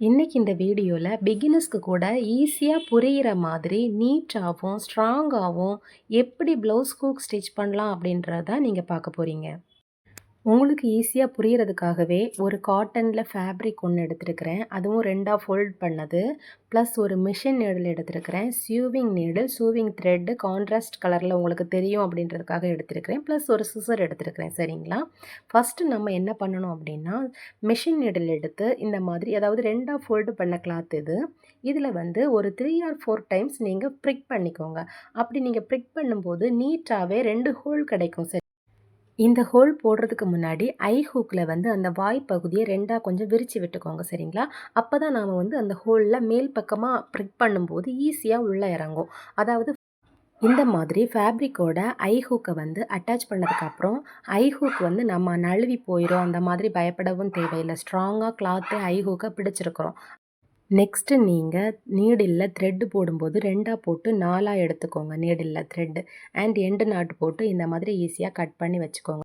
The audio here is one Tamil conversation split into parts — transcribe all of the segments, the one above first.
இன்னைக்கு இந்த வீடியோல பிகினர்ஸ்க்கு கூட ஈஸியா புரியிற மாதிரி நீட்டாவும், ஸ்ட்ராங்காவும் எப்படி ப்ளவுஸ் ஹூக் ஸ்டிச் பண்ணலாம் அப்படின்றத நீங்க பார்க்க போறீங்க. உங்களுக்கு ஈஸியா புரியறதுக்காகவே ஒரு காட்டன்ல ஃபேப்ரிக் ஒண்ணு எடுத்திருக்கிறேன். அதுவும் 2ஆ ஃபோல்ட் பண்ணது. ப்ளஸ் ஒரு மிஷின் நீடில் எடுத்திருக்கிறேன். Sewing needle, sewing thread contrast கலர்ல உங்களுக்கு தெரியும் அப்படின்றதுக்காக எடுத்திருக்கிறேன். ப்ளஸ் ஒரு சிசர் எடுத்திருக்கிறேன். சரிங்களா? ஃபர்ஸ்ட்டு நம்ம என்ன பண்ணணும் அப்படின்னா, மிஷின் நீடில் எடுத்து இந்த மாதிரி அதாவது 2ஆ ஃபோல்டு பண்ண கிளாத் இது. இதில வந்து ஒரு 3 ஆர் 4 டைம்ஸ் நீங்க ப்ரிக் பண்ணிக்கோங்க. அப்படி நீங்க ப்ரிக் பண்ணும்போது நீட்டாவே 2 ஹோல் கிடைக்கும். இந்த ஹோல் போடுறதுக்கு முன்னாடி ஹூக்ல வந்து அந்த வாய் பகுதியை 2ஆ கொஞ்சம் விரிச்சு விட்டுக்கோங்க. சரிங்களா? அப்பதான் நாம வந்து அந்த ஹோல்ல மேல் பக்கமா ப்ரிக் பண்ணும்போது ஈஸியா உள்ள இறங்கும். அதாவது இந்த மாதிரி ஃபேப்ரிக்கோட ஹூக்க வந்து அட்டாச் பண்ணதுக்கப்புறம் ஹூக் வந்து நம்ம நழுவி போயிரும் அந்த மாதிரி பயப்படவும் தேவையில்லை. ஸ்ட்ராங்கா கிளாத்து ஹூக்க பிடிச்சிருக்கிறோம். நெக்ஸ்ட்டு நீங்கள் நீடில்ல த்ரெட் போடும்போது 2ஆ போட்டு 4ஆ எடுத்துக்கோங்க நீடில்ல த்ரெட். அண்ட் எண்டு நாட் போட்டு இந்த மாதிரி ஈஸியாக கட் பண்ணி வச்சுக்கோங்க.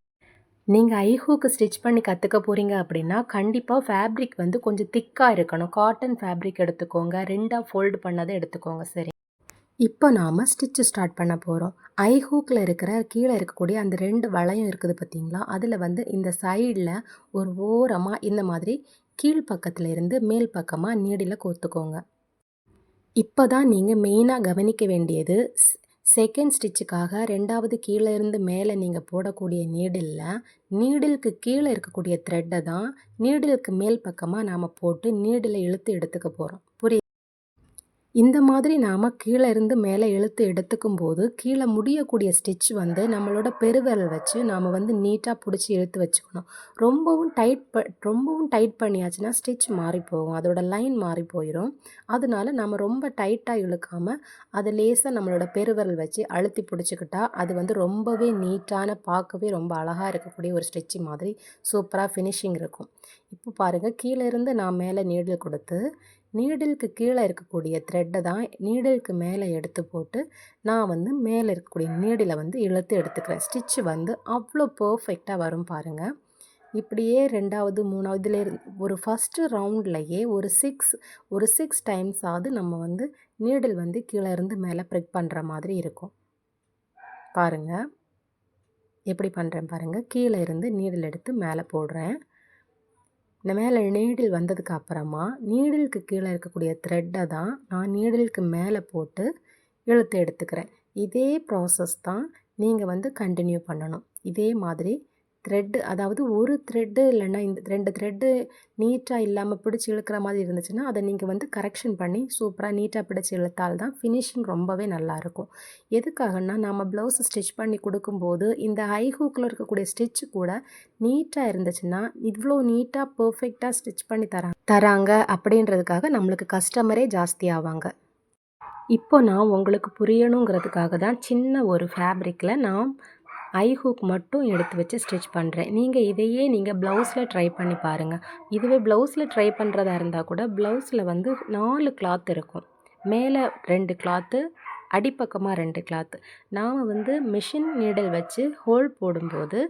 நீங்கள் ஹூக்கு ஸ்டிச் பண்ணி கற்றுக்க போகிறீங்க அப்படின்னா கண்டிப்பாக ஃபேப்ரிக் வந்து கொஞ்சம் திக்காக இருக்கணும். காட்டன் ஃபேப்ரிக் எடுத்துக்கோங்க. 2ஆ ஃபோல்டு பண்ணதை எடுத்துக்கோங்க. சரி, இப்போ நாம் ஸ்டிச்சு ஸ்டார்ட் பண்ண போகிறோம். ஹூக்கில் இருக்கிற கீழே இருக்கக்கூடிய அந்த 2 வளையம் இருக்குது பார்த்தீங்களா, அதில் வந்து இந்த சைடில் ஒரு ஓரமாக இந்த மாதிரி கீழ் பக்கத்தில் இருந்து மேல் பக்கமாக நீடில கோர்த்துக்கோங்க. இப்போ தான் நீங்கள் மெயினாக கவனிக்க வேண்டியது செகண்ட் ஸ்டிச்சுக்காக 2ஆவது கீழே இருந்து மேலே நீங்கள் போடக்கூடிய நீடிலுக்கு கீழே இருக்கக்கூடிய த்ரெட்டை தான் நீடிலுக்கு மேல் பக்கமாக நாம் போட்டு நீடில் இழுத்து எடுத்துக்க போகிறோம். இந்த மாதிரி நாம் கீழே இருந்து மேலே இழுத்து எடுத்துக்கும் போது கீழே முடியக்கூடிய ஸ்டிச் வந்து நம்மளோட பெருவிரல் வச்சு நாம் வந்து நீட்டாக பிடிச்சி இழுத்து வச்சுக்கணும். ரொம்பவும் டைட் பண்ணியாச்சுன்னா ஸ்டிச் மாறி போகும், அதோட லைன் மாறி போயிடும். அதனால நம்ம ரொம்ப டைட்டாக இழுக்காமல் அதை லேசாக நம்மளோட பெருவிரல் வச்சு அழுத்தி பிடிச்சிக்கிட்டா அது வந்து ரொம்பவே நீட்டான, பார்க்கவே ரொம்ப அழகாக இருக்கக்கூடிய ஒரு ஸ்டிச்சு மாதிரி சூப்பராக ஃபினிஷிங் இருக்கும். இப்போ பாருங்கள், கீழே இருந்து நான் மேலே நீடில் கொடுத்து நீடிலுக்கு கீழே இருக்கக்கூடிய த்ரெட்டை தான் நீடிலுக்கு மேலே எடுத்து போட்டு நான் வந்து மேலே இருக்கக்கூடிய நீடிலை வந்து இழுத்து எடுத்துக்கிறேன். ஸ்டிச்சு வந்து அவ்வளோ பர்ஃபெக்டாக வரும் பாருங்கள். இப்படியே 2ஆவது 3ஆவது இதில் ஒரு ஃபஸ்ட்டு ரவுண்ட்லையே ஒரு சிக்ஸ் டைம்ஸாவது நம்ம வந்து நீடில் வந்து கீழே இருந்து மேலே ப்ரிக் பண்ணுற மாதிரி இருக்கும். பாருங்கள், எப்படி பண்ணுறேன் பாருங்கள். கீழே இருந்து நீடில் எடுத்து மேலே போடுறேன். இந்த மேலே நீடில் வந்ததுக்கு அப்புறமா நீடிலுக்கு கீழே இருக்கக்கூடிய த்ரெட்டை தான் நான் நீடிலுக்கு மேலே போட்டு இழுத்து எடுத்துக்கிறேன். இதே ப்ராசஸ் தான் நீங்கள் வந்து கண்டினியூ பண்ணணும். இதே மாதிரி த்ரெட்டு, அதாவது ஒரு த்ரெட்டு இல்லைன்னா இந்த 2 த்ரெட்டு நீட்டாக இல்லாமல் பிடிச்சி இழுக்கிற மாதிரி இருந்துச்சுன்னா அதை நீங்கள் வந்து கரெக்ஷன் பண்ணி சூப்பராக நீட்டாக பிடிச்சி இழுத்தால் தான் ஃபினிஷிங் ரொம்பவே நல்லாயிருக்கும். எதுக்காகன்னா நம்ம ப்ளவுஸ் ஸ்டிச் பண்ணி கொடுக்கும்போது இந்த ஹூக்கில் இருக்கக்கூடிய ஸ்டிச்சு கூட நீட்டாக இருந்துச்சுன்னா இவ்வளோ நீட்டாக பர்ஃபெக்டாக ஸ்டிச் பண்ணி தராங்க அப்படின்றதுக்காக நம்மளுக்கு கஸ்டமரே ஜாஸ்தி ஆவாங்க. இப்போ நான் உங்களுக்கு புரியணுங்கிறதுக்காக தான் சின்ன ஒரு ஃபேப்ரிக்கில் நான் ஹூக் மட்டும் எடுத்து வச்சு ஸ்டிச் பண்ணுறேன். நீங்கள் இதையே நீங்கள் ப்ளவுஸில் ட்ரை பண்ணி பாருங்கள். இதுவே ப்ளவுஸில் ட்ரை பண்ணுறதா இருந்தால் கூட ப்ளவுஸில் வந்து 4 கிளாத் இருக்கும். மேலே 2 கிளாத்து, அடிப்பக்கமாக 2 கிளாத்து. நாம் வந்து மிஷின் நீடில் வச்சு ஹோல் போடும்போது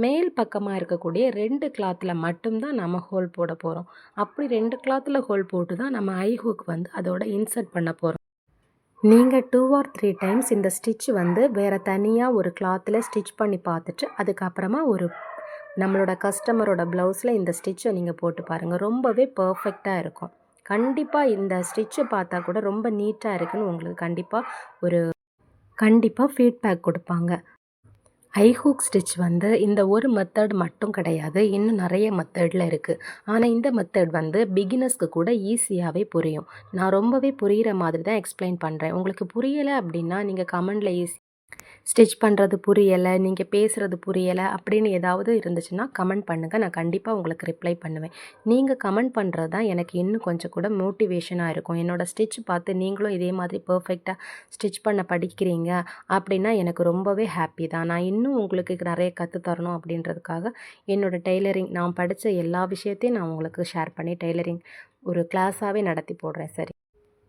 மேல் பக்கமாக இருக்கக்கூடிய 2 கிளாத்தில் மட்டும்தான் நம்ம ஹோல் போட போகிறோம். அப்படி 2 கிளாத்தில் ஹோல் போட்டு தான் நம்ம ஹூக் வந்து அதோட இன்சர்ட் பண்ண போகிறோம். நீங்கள் 2 ஆர் 3 டைம்ஸ் இந்த ஸ்டிச் வந்து வேறு தனியாக ஒரு கிளாத்தில் ஸ்டிச் பண்ணி பார்த்துட்டு அதுக்கப்புறமா நம்மளோட கஸ்டமரோட ப்ளவுஸில் இந்த ஸ்டிச்சை நீங்கள் போட்டு பாருங்கள். ரொம்பவே பர்ஃபெக்டாக இருக்கும். கண்டிப்பாக இந்த ஸ்டிச்சை பார்த்தா கூட ரொம்ப நீட்டாக இருக்குன்னு உங்களுக்கு கண்டிப்பாக ஃபீட்பேக் கொடுப்பாங்க. ஹூக் ஸ்டிச் வந்து இந்த ஒரு மெத்தட் மட்டும் கிடையாது, இன்னும் நிறைய மெத்தடில் இருக்குது. ஆனால் இந்த மெத்தட் வந்து பிகினர்ஸ்க்கு கூட ஈஸியாகவே புரியும். நான் ரொம்பவே புரிகிற மாதிரி தான் எக்ஸ்பிளைன் பண்ணுறேன். உங்களுக்கு புரியலை அப்படின்னா நீங்கள் கமெண்டில் ஸ்டிச் பண்ணுறது புரியலை, நீங்கள் பேசுகிறது புரியலை அப்படின்னு ஏதாவது இருந்துச்சுன்னா கமெண்ட் பண்ணுங்கள். நான் கண்டிப்பாக உங்களுக்கு ரிப்ளை பண்ணுவேன். நீங்கள் கமெண்ட் பண்ணுறது தான் எனக்கு இன்னும் கொஞ்சம் கூட மோட்டிவேஷனாக இருக்கும். என்னோடய ஸ்டிச் பார்த்து நீங்களும் இதே மாதிரி பர்ஃபெக்டாக ஸ்டிச் பண்ண படிக்கிறீங்க அப்படின்னா எனக்கு ரொம்பவே ஹாப்பி தான். நான் இன்னும் உங்களுக்கு நிறைய கற்றுத்தரணும் அப்படின்றதுக்காக என்னோடய டெய்லரிங் நான் படித்த எல்லா விஷயத்தையும் நான் உங்களுக்கு ஷேர் பண்ணி டெய்லரிங் ஒரு கிளாஸாகவே நடத்தி போடுறேன். சரி,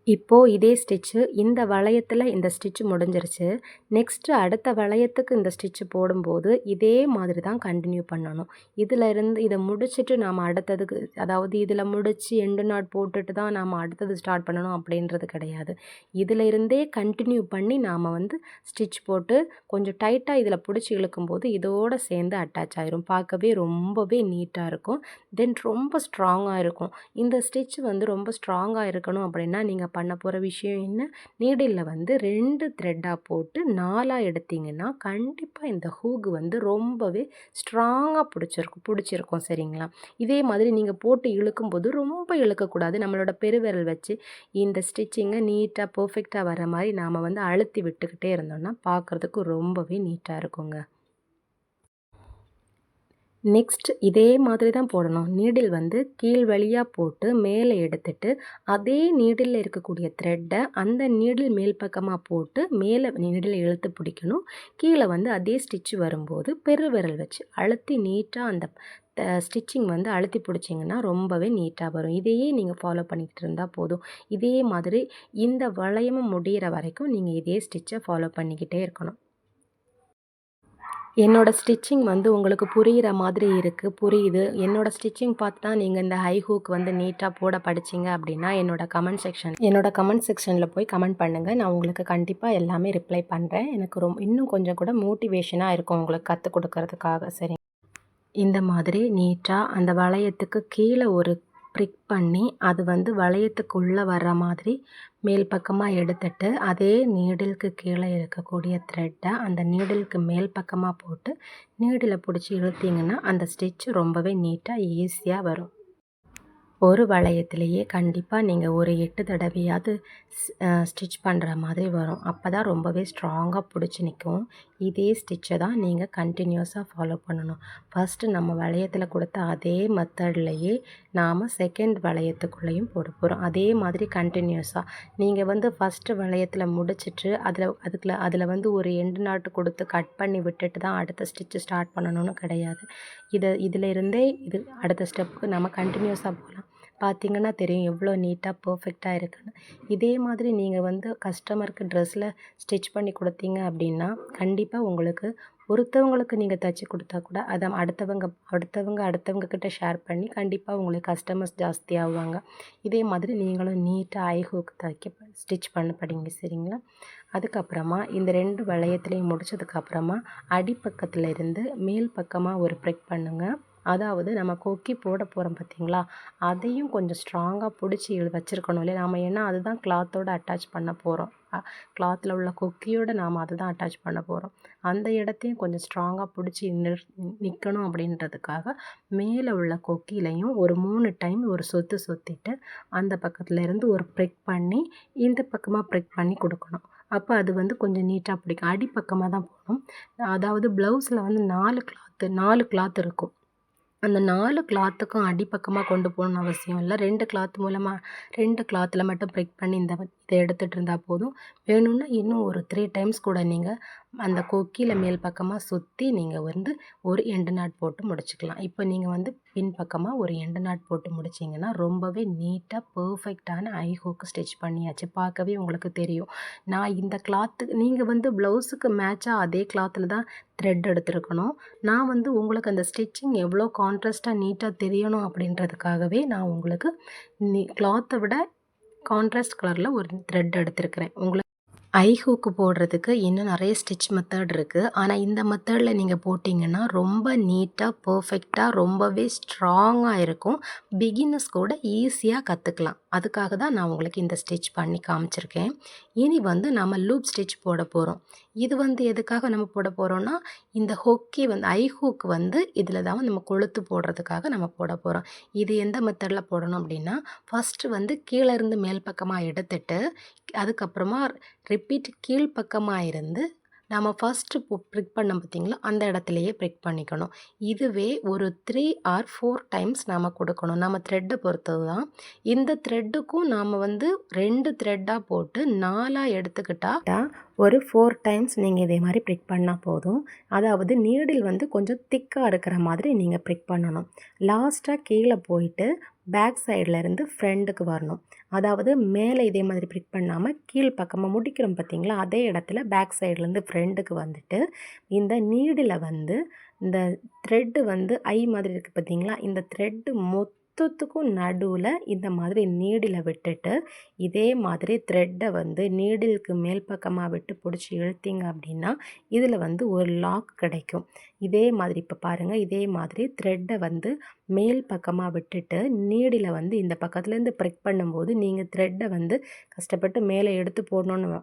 இப்போ இதே ஸ்டிச்சு இந்த வளையத்துல இந்த ஸ்டிச் முடிஞ்சிருச்சு. நெக்ஸ்ட்டு அடுத்த வளையத்துக்கு இந்த ஸ்டிச் போடும்போது, இதே மாதிரி தான் கன்டின்யூ பண்ணணும். இதிலருந்து இத முடிச்சுட்டு நாம அடுத்ததுக்கு அதாவது இதில முடிச்சு எண்டு நாட் போட்டுட்டு தான் நாம அடுத்தது ஸ்டார்ட் பண்ணணும் அப்படின்றது கிடையாது. இதில இருந்தே கன்டின்யூ பண்ணி நாம வந்து ஸ்டிச் போட்டு கொஞ்சம் டைட்டா இதில புடிச்சு இழுக்கும்போது, இதோட சேர்ந்து அட்டாச் ஆயிரும். பார்க்கவே ரொம்பவே நீட்டா இருக்கும். தென் ரொம்ப ஸ்ட்ராங்கா இருக்கும். இந்த ஸ்டிச் வந்து ரொம்ப ஸ்ட்ராங்கா இருக்கணும் அப்படின்னா, நீங்க பண்ண போற விஷயம் என்ன? நீடில்ல வந்து 2 த்ரெட்டா போட்டு 4ஆ எடுத்தீங்கன்னா, கண்டிப்பா இந்த ஹூக் வந்து ரொம்பவே ஸ்ட்ராங்கா புடிச்சிருக்கும் சரிங்களா? இதே மாதிரி நீங்க போட்டு இழுக்கும்போது ரொம்ப இழுக்கக்கூடாது. நம்மளோட பெருவிரல் வச்சு இந்த ஸ்டிச்சிங்க நீட்டா, பெர்ஃபெக்ட்டா வர மாரி நாம வந்து அழுத்தி விட்டுக்கிட்டே இருந்தோம்னா, பார்க்கறதுக்கு ரொம்பவே நீட்டா இருக்குங்க. நெக்ஸ்ட் இதே மாதிரி தான் போடணும். நீடில் வந்து கீழ் வழியா போட்டு மேலே எடுத்துட்டு, அதே நீடில்ல இருக்கக்கூடிய த்ரெட்ட அந்த நீடில் மேல் பக்கமா போட்டு மேலே நீடில இழுத்து பிடிக்கணும். கீழ வந்து அதே ஸ்டிச் வரும்போது பெருவிரல் வச்சு அழுத்தி நீட்டா அந்த ஸ்டிச்சிங் வந்து அழுத்தி பிடிச்சிங்கன்னா ரொம்பவே நீட்டா வரும். இதையே நீங்க ஃபாலோ பண்ணிக்கிட்டு இருந்தா போதும். இதே மாதிரி இந்த வளையமும் முடியிற வரைக்கும் நீங்க இதே ஸ்டிச்ச ஃபாலோ பண்ணிக்கிட்டே இருக்கணும். என்னோட ஸ்டிச்சிங் வந்து உங்களுக்கு புரியிற மாதிரி புரியுது. என்னோட ஸ்டிச்சிங் பார்த்து தான் நீங்க இந்த ஹை ஹூக் வந்து நீட்டா போட படிச்சீங்க அப்படின்னா, என்னோட கமெண்ட் செக்ஷன்ல போய் கமெண்ட் பண்ணுங்க. நான் உங்களுக்கு கண்டிப்பா எல்லாமே ரிப்ளை பண்றேன். எனக்கு இன்னும் கொஞ்சம் கூட மோட்டிவேஷனா இருக்கும் உங்களுக்கு கத்துக் குடுக்கறதுக்காக. சரி. இந்த மாதிரி நீட்டா அந்த வளையத்துக்கு கீழ ஒரு ப்ரிக் பண்ணி, அது வந்து வளையத்துக்குள்ள வர்ற மாதிரி மேல் பக்கமா எடுத்துட்டு, அதே நீடிலுக்கு கீழ இருக்கக்கூடிய த்ரெட்ட அந்த நீடிலுக்கு மேல் பக்கமா போட்டு, நீடில புடிச்சு இழுத்தீங்கன்னா, அந்த ஸ்டிச் ரொம்பவே நீட்டா, ஈஸியா வரும். ஒரு வளையத்திலேயே கண்டிப்பா நீங்க ஒரு 8 தடவையாவது ஸ்டிச் பண்ற மாதிரி வரும். அப்பதான் ரொம்பவே ஸ்ட்ராங்கா புடிச்சு நிக்கும். இதே ஸ்டிச்ச தான் நீங்க கன்டினியூஸா ஃபாலோ பண்ணணும். ஃபர்ஸ்ட்டு நம்ம வளையத்தில கொடுத்த அதே மெத்தட்லயே நாம செகண்ட் வளையத்துக்குள்ளேயும் போட போறோம். அதே மாதிரி கன்டினியூஸா நீங்க வந்து ஃபர்ஸ்ட்டு வளையத்தில முடிச்சுட்டு அதில வந்து ஒரு எண்டு நாட் கொடுத்து கட் பண்ணி விட்டுட்டு தான் அடுத்த ஸ்டிச் ஸ்டார்ட் பண்ணணும்னு கிடையாது. இதில இருந்தே அடுத்த ஸ்டெப்புக்கு நம்ம கன்டினியூஸா போலாம். பார்த்தீங்கன்னா தெரியும் எவ்வளோ நீட்டா பெர்ஃபெக்ட்டா இருக்குன்னு. இதே மாதிரி நீங்க வந்து கஸ்டமருக்கு ட்ரெஸ்ல ஸ்டிச் பண்ணி குடுத்தீங்க அப்படின்னா, கண்டிப்பா உங்களுக்கு ஒருத்தவங்களுக்கு நீங்க தச்சு குடுத்தா கூட, அத அடுத்தவங்க கிட்ட ஷேர் பண்ணி கண்டிப்பா உங்களுக்கு கஸ்டமர்ஸ் ஜாஸ்தியாவாங்க. இதே மாதிரி நீங்களும் நீட்டா ஐ ஹூக் ஸ்டிச் பண்ண படிங்க சரிங்களா? அதுக்கப்புறமா இந்த 2 வளையத்திலையும் முடிச்சதுக்கப்புறமா அடிப்பக்கத்துல இருந்து மேல் பக்கமா ஒரு ப்ரிக் பண்ணுங்க. அதாவது நம்ம கொக்கி போட போறோம் பார்த்தீங்களா? அதையும் கொஞ்சம் ஸ்ட்ராங்கா புடிச்சு வச்சிருக்கணும் இல்லையா? நாம ஏன்னா அதுதான் கிளாத்தோட அட்டாச் பண்ண போறோம். கிளாத்ல உள்ள கொக்கியோட நாம அதுதான் அட்டாச் பண்ண போறோம். அந்த இடத்தையும் கொஞ்சம் ஸ்ட்ராங்கா புடிச்சு நிக்கணும் அப்படின்றதுக்காக, மேல உள்ள கொக்கியிலயும் ஒரு 3 டைம் ஒரு சொத்திட்டு, அந்த பக்கத்துல இருந்து ஒரு ப்ரிக் பண்ணி, இந்த பக்கமா ப்ரிக் பண்ணி குடுக்கணும். அப்ப அது வந்து கொஞ்சம் நீட்டா பிடிக்கும். அடிப்பக்கமா தான் போணும். அதாவது ப்ளவுஸ்ல வந்து 4 கிளாத் இருக்கும். அந்த 4 கிளாத்துக்கும் அடிப்பக்கமா கொண்டு போகணும்னு அவசியம் இல்ல. 2 கிளாத்ல மட்டும் ப்ரிக் பண்ணி இத எடுத்துட்டு இருந்தா போதும். வேணும்னா இன்னும் ஒரு 3 டைம்ஸ் கூட நீங்க அந்த கொக்கியில மேல் பக்கமா சுத்தி நீங்க வந்து ஒரு எண்டு நாட் போட்டு முடிச்சுக்கலாம். இப்போ நீங்க வந்து பின் பக்கமா ஒரு எண்டு நாட் போட்டு முடிச்சீங்கன்னா, ரொம்பவே நீட்டா பெர்ஃபெக்ட்டான ஐ ஹூக் ஸ்டிச் பண்ணியாச்சு. பார்க்கவே உங்களுக்கு தெரியும். நான் இந்த நீங்க வந்து ப்ளவுஸுக்கு மேட்சா அதே கிளாத்ல தான் த்ரெட் எடுத்திருக்கணும். நான் வந்து உங்களுக்கு அந்த ஸ்டிச்சிங் எவ்வளோ கான்ட்ராஸ்ட்டா நீட்டா தெரியணும் அப்படின்றதுக்காகவே நான் உங்களுக்கு கிளாத்த விட கான்ட்ராஸ்ட் கலர்ல ஒரு த்ரெட் எடுத்திருக்கிறேன். ஐ ஹூக்கு போடுறதுக்கு இன்னும் நிறைய ஸ்டிச் மெத்தட் இருக்கு. ஆனா இந்த மெத்தட்ல நீங்க போட்டீங்கன்னா, ரொம்ப நீட்டா, பெர்ஃபெக்ட்டா ரொம்பவே ஸ்ட்ராங்கா இருக்கும். பிகினர்ஸ் கூட ஈஸியா கத்துக்கலாம். அதுக்காக தான் நான் உங்களுக்கு இந்த ஸ்டிச் பண்ணி காமிச்சிருக்கேன். இனி வந்து நம்ம லூப் ஸ்டிச் போட போறோம். இது வந்து எதுக்காக நம்ம போட போறோம்னா, இந்த ஹொக்கி வந்து ஐ ஹூக் வந்து இதில தான் நம்ம கொழுத்து போடுறதுக்காக நம்ம போட போறோம். இது எந்த மெத்தட்ல போடணும் அப்படின்னா, ஃபர்ஸ்ட்டு வந்து கீழ இருந்து மேல் பக்கமா எடுத்துட்டு, அதுக்கப்புறமா ரிப்பீட் கீழ் பக்கமா இருந்து நம்ம ஃபர்ஸ்ட்டு ப்ரிக் பண்ணோம் பார்த்தீங்களா, அந்த இடத்துலயே ப்ரிக் பண்ணிக்கணும். இதுவே ஒரு 3 ஆர் 4 டைம்ஸ் நாம கொடுக்கணும். நம்ம த்ரெட்ட பொறுத்தது தான். இந்த த்ரெட்டுக்கும் நாம வந்து 2 த்ரெட்டா போட்டு 4ஆ எடுத்துக்கிட்டா ஒரு 4 டைம்ஸ் நீங்க இதே மாரி ப்ரிக் பண்ணா போதும். அதாவது நீடில் வந்து கொஞ்சம் திக்கா இருக்கிற மாதிரி நீங்க ப்ரிக் பண்ணணும். லாஸ்ட்டா கீழ போயிட்டு பேக் சைடில் இருந்து ஃப்ரண்ட்டுக்கு வரணும். அதாவது மேலே இதே மாதிரி பிரிக் பண்ணாமல் கீழ் பக்கமாக முடிக்கிறோம் பார்த்தீங்களா, அதே இடத்துல பேக் சைட்லேருந்து ஃப்ரண்ட்டுக்கு வந்துட்டு இந்த நீடில் வந்து இந்த த்ரெட்டு வந்து ஐ மாதிரி இருக்குது பார்த்தீங்களா, இந்த த்ரெட்டு மொத்தத்துக்கும் நடுவில் இந்த மாதிரி நீடில் விட்டுட்டு இதே மாதிரி த்ரெட்டை வந்து நீடிலுக்கு மேல் பக்கமாக விட்டு பிடிச்சி இழுத்தீங்க அப்படின்னா இதில் வந்து ஒரு லாக் கிடைக்கும். இதே மாதிரி இப்போ பாருங்கள், இதே மாதிரி த்ரெட்டை வந்து மேல் பக்கமாக விட்டுட்டு நீடில் வந்து இந்த பக்கத்துலேருந்து ப்ரெக் பண்ணும்போது நீங்கள் த்ரெட்டை வந்து கஷ்டப்பட்டு மேலே எடுத்து போடணுன்னு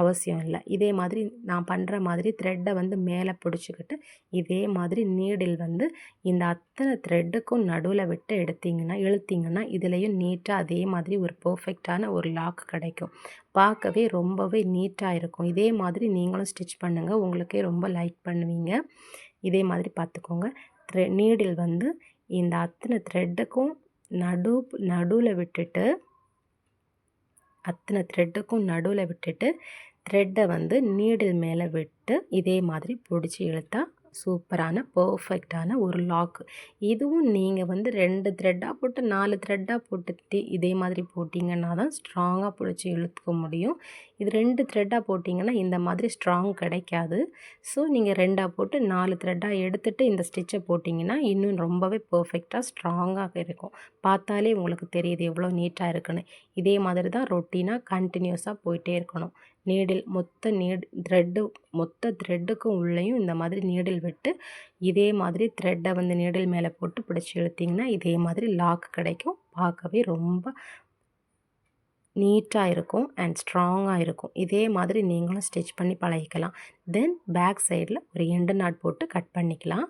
அவசியம் இல்லை. இதே மாதிரி நான் பண்ணுற மாதிரி த்ரெட்டை வந்து மேலே பிடிச்சிக்கிட்டு இதே மாதிரி நீடில் வந்து இந்த அத்தனை த்ரெட்டுக்கும் நடுவில் விட்டு இழுத்தீங்கன்னா இதுலேயும் நீட்டாக அதே மாதிரி ஒரு பர்ஃபெக்டான ஒரு லாக் கிடைக்கும். பார்க்கவே ரொம்பவே நீட்டாக இருக்கும். இதே மாதிரி நீங்களும் ஸ்டிச் பண்ணுங்கள், உங்களுக்கே ரொம்ப லைக் பண்ணுவீங்க. இதே மாதிரி பார்த்துக்கோங்க. நீடில் வந்து இந்த அத்தனை த்ரெட்டுக்கும் நடுவில் விட்டுட்டு த்ரெட்டை வந்து நீடில் மேலே விட்டு இதே மாதிரி பிடிச்சி இழுத்தா சூப்பரான பர்ஃபெக்டான ஒரு லாக். இதுவும் நீங்கள் வந்து 2 த்ரெட்டாக போட்டு 4 த்ரெட்டாக போட்டு இதே மாதிரி போட்டிங்கன்னா தான் ஸ்ட்ராங்காக பிடிச்சி இழுத்துக்க முடியும். இது 2 த்ரெட்டாக போட்டிங்கன்னா இந்த மாதிரி ஸ்ட்ராங் கிடைக்காது. ஸோ நீங்கள் 2ஆக போட்டு 4 த்ரெட்டாக எடுத்துகிட்டு இந்த ஸ்டிச்சை போட்டிங்கன்னா இன்னும் ரொம்பவே பர்ஃபெக்டாக ஸ்ட்ராங்காக இருக்கும். பார்த்தாலே உங்களுக்கு தெரியுது எவ்வளோ நீட்டாக இருக்குன்னு. இதே மாதிரி தான் ரொட்டீனாக கண்டினியூஸாக போயிட்டே இருக்கணும். மொத்த த்ரெட்டுக்கும் உள்ளேயும் இந்த மாதிரி நீடில் விட்டு இதே மாதிரி த்ரெட்டை வந்து நீடில் மேலே போட்டு பிடிச்சி இழுத்திங்கன்னா இதே மாதிரி லாக் கிடைக்கும். பார்க்கவே ரொம்ப நீட்டாக இருக்கும் அண்ட் ஸ்ட்ராங்காக இருக்கும். இதே மாதிரி நீங்களும் ஸ்டிச் பண்ணி பழகிக்கலாம். தென் பேக் சைடில் ஒரு எண்டு நாட் போட்டு கட் பண்ணிக்கலாம்.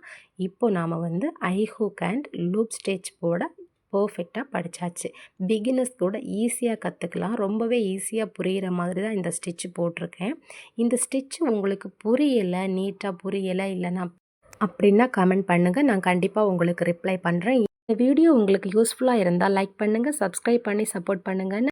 இப்போது நாம் வந்து ஐ ஹூக் அண்ட் லூப் ஸ்டிச் போட பர்ஃபெக்டாக படித்தாச்சு. பிகினர்ஸ் கூட ஈஸியாக கற்றுக்கலாம். ரொம்பவே ஈஸியாக புரிகிற மாதிரி தான் இந்த ஸ்டிச்சு போட்டிருக்கேன். இந்த ஸ்டிச்சு உங்களுக்கு நீட்டாக புரியலை இல்லைனா அப்படின்னா கமெண்ட் பண்ணுங்கள். நான் கண்டிப்பாக உங்களுக்கு ரிப்ளை பண்ணுறேன். இந்த வீடியோ உங்களுக்கு யூஸ்ஃபுல்லாக இருந்தால் லைக் பண்ணுங்கள், சப்ஸ்கிரைப் பண்ணி சப்போர்ட் பண்ணுங்கள்.